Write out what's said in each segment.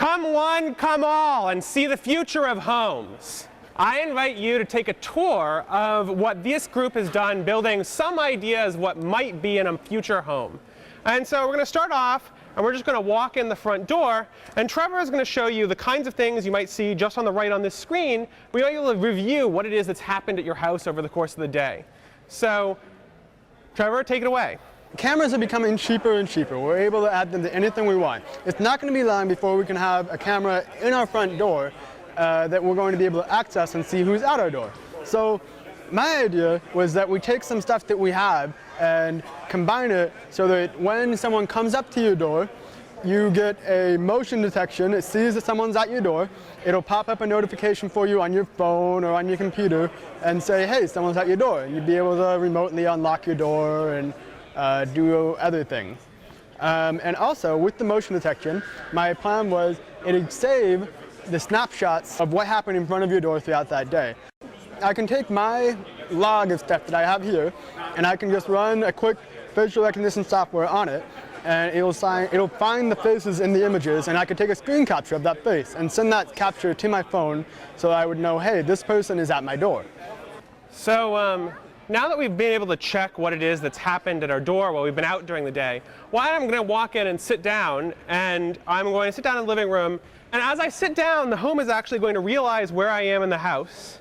Come one, come all, and see the future of homes. I invite you to take a tour of what this group has done building some ideas what might be in a future home. And so we're going to start off, and we're just going to walk in the front door, and Trevor is going to show you the kinds of things you might see just on the right on this screen. We want you to review what it is that's happened at your house over the course of the day. So, Trevor, take it away. Cameras are becoming cheaper and cheaper. We're able to add them to anything we want. It's not going to be long before we can have a camera in our front door that we're going to be able to access and see who's at our door. So my idea was that we take some stuff that we have and combine it so that when someone comes up to your door, you get a motion detection. It sees that someone's at your door. It'll pop up a notification for you on your phone or on your computer and say, hey, someone's at your door. And you'd be able to remotely unlock your door and do other things. And also, with the motion detection, my plan was it'd save the snapshots of what happened in front of your door throughout that day. I can take my log of stuff that I have here, and I can just run a quick facial recognition software on it, and it'll find the faces in the images, and I could take a screen capture of that face and send that capture to my phone so I would know, hey, this person is at my door. So now that we've been able to check what it is that's happened at our door while we've been out during the day, I'm going to walk in and sit down, and I'm going to sit down in the living room, and as I sit down, the home is actually going to realize where I am in the house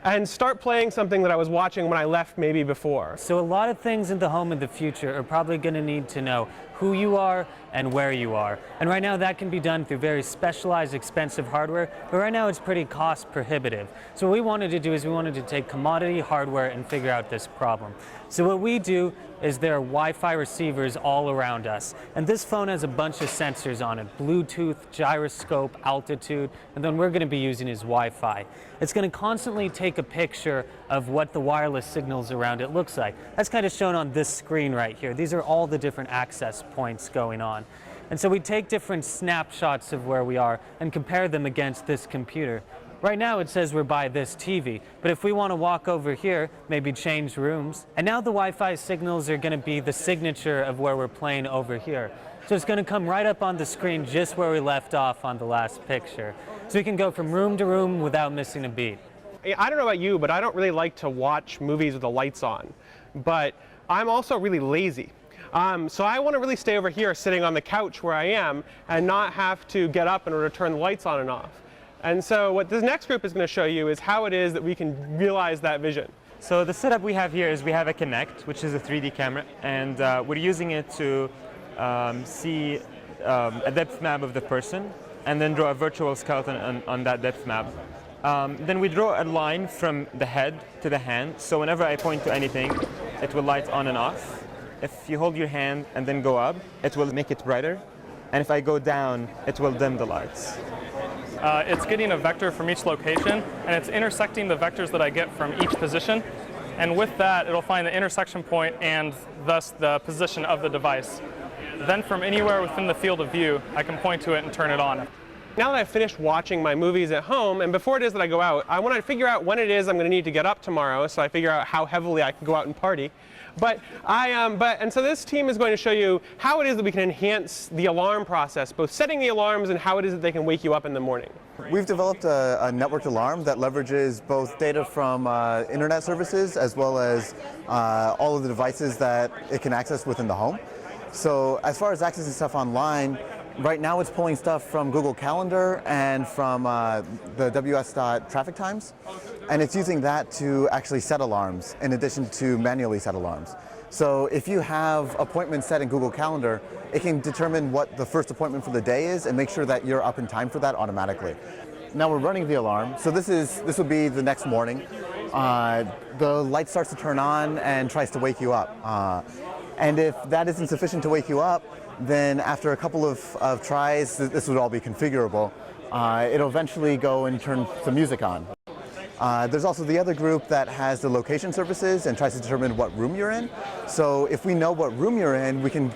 and start playing something that I was watching when I left maybe before. So a lot of things in the home in the future are probably going to need to know who you are and where you are. And right now that can be done through very specialized, expensive hardware, but right now it's pretty cost prohibitive. So what we wanted to do is we wanted to take commodity hardware and figure out this problem. So what we do is there are Wi-Fi receivers all around us. And this phone has a bunch of sensors on it: Bluetooth, gyroscope, altitude, and then we're going to be using is Wi-Fi. It's going to constantly take a picture of what the wireless signals around it looks like. That's kind of shown on this screen right here. These are all the different access points going on. And so we take different snapshots of where we are and compare them against this computer. Right now it says we're by this TV, but if we want to walk over here, maybe change rooms, and now the Wi-Fi signals are going to be the signature of where we're playing over here. So it's going to come right up on the screen just where we left off on the last picture. So we can go from room to room without missing a beat. I don't know about you, but I don't really like to watch movies with the lights on. But I'm also really lazy. So I want to really stay over here sitting on the couch where I am and not have to get up in order to turn the lights on and off. And so what this next group is going to show you is how it is that we can realize that vision. So the setup we have here is we have a Kinect, which is a 3D camera, and we're using it to see a depth map of the person and then draw a virtual skeleton on that depth map. Then we draw a line from the head to the hand, so whenever I point to anything, it will light on and off. If you hold your hand and then go up, it will make it brighter, and if I go down, it will dim the lights. It's getting a vector from each location, and it's intersecting the vectors that I get from each position. And with that, it'll find the intersection point and thus the position of the device. Then from anywhere within the field of view, I can point to it and turn it on. Now that I've finished watching my movies at home, and before it is that I go out, I want to figure out when it is I'm going to need to get up tomorrow, so I figure out how heavily I can go out and party. And so this team is going to show you how it is that we can enhance the alarm process, both setting the alarms and how it is that they can wake you up in the morning. We've developed a networked alarm that leverages both data from internet services as well as all of the devices that it can access within the home. So as far as accessing stuff online, right now it's pulling stuff from Google Calendar and from the WS.traffic times, and it's using that to actually set alarms in addition to manually set alarms. So if you have appointments set in Google Calendar, it can determine what the first appointment for the day is and make sure that you're up in time for that automatically. Now we're running the alarm, so this would be the next morning. The light starts to turn on and tries to wake you up. And if that isn't sufficient to wake you up, then after a couple of tries, this would all be configurable. It'll eventually go and turn some music on. There's also the other group that has the location services and tries to determine what room you're in. So if we know what room you're in, we can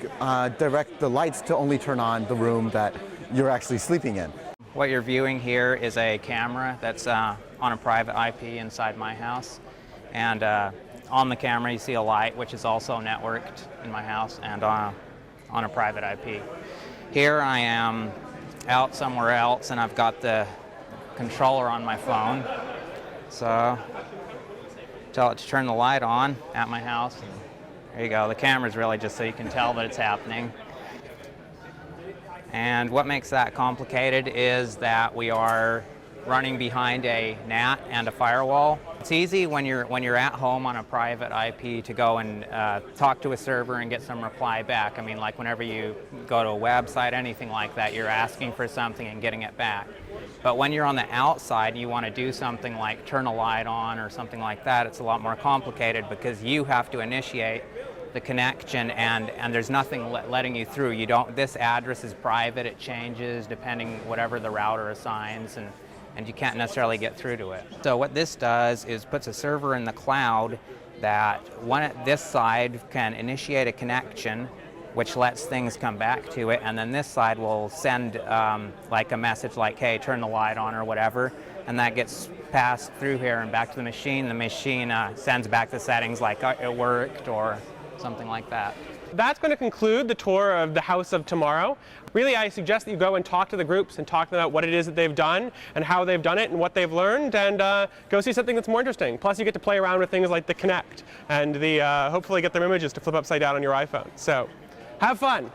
direct the lights to only turn on the room that you're actually sleeping in. What you're viewing here is a camera that's on a private IP inside my house. And on the camera you see a light, which is also networked in my house and on a private IP. Here I am out somewhere else and I've got the controller on my phone. So tell it to turn the light on at my house. There you go. The camera's really just so you can tell that it's happening. And what makes that complicated is that we are running behind a NAT and a firewall. It's easy when you're at home on a private IP to go and talk to a server and get some reply back. I mean, like whenever you go to a website, anything like that, you're asking for something and getting it back. But when you're on the outside, you want to do something like turn a light on or something like that, it's a lot more complicated because you have to initiate the connection and there's nothing letting you through. This address is private, it changes depending whatever the router assigns, and you can't necessarily get through to it. So what this does is puts a server in the cloud that this side can initiate a connection which lets things come back to it, and then this side will send like a message like, hey, turn the light on or whatever, and that gets passed through here and back to the machine. The machine sends back the settings like it worked or something like that. That's going to conclude the tour of the house of tomorrow. Really, I suggest that you go and talk to the groups and talk to them about what it is that they've done and how they've done it and what they've learned, and go see something that's more interesting. Plus, you get to play around with things like the Kinect and hopefully get their images to flip upside down on your iPhone. So, have fun.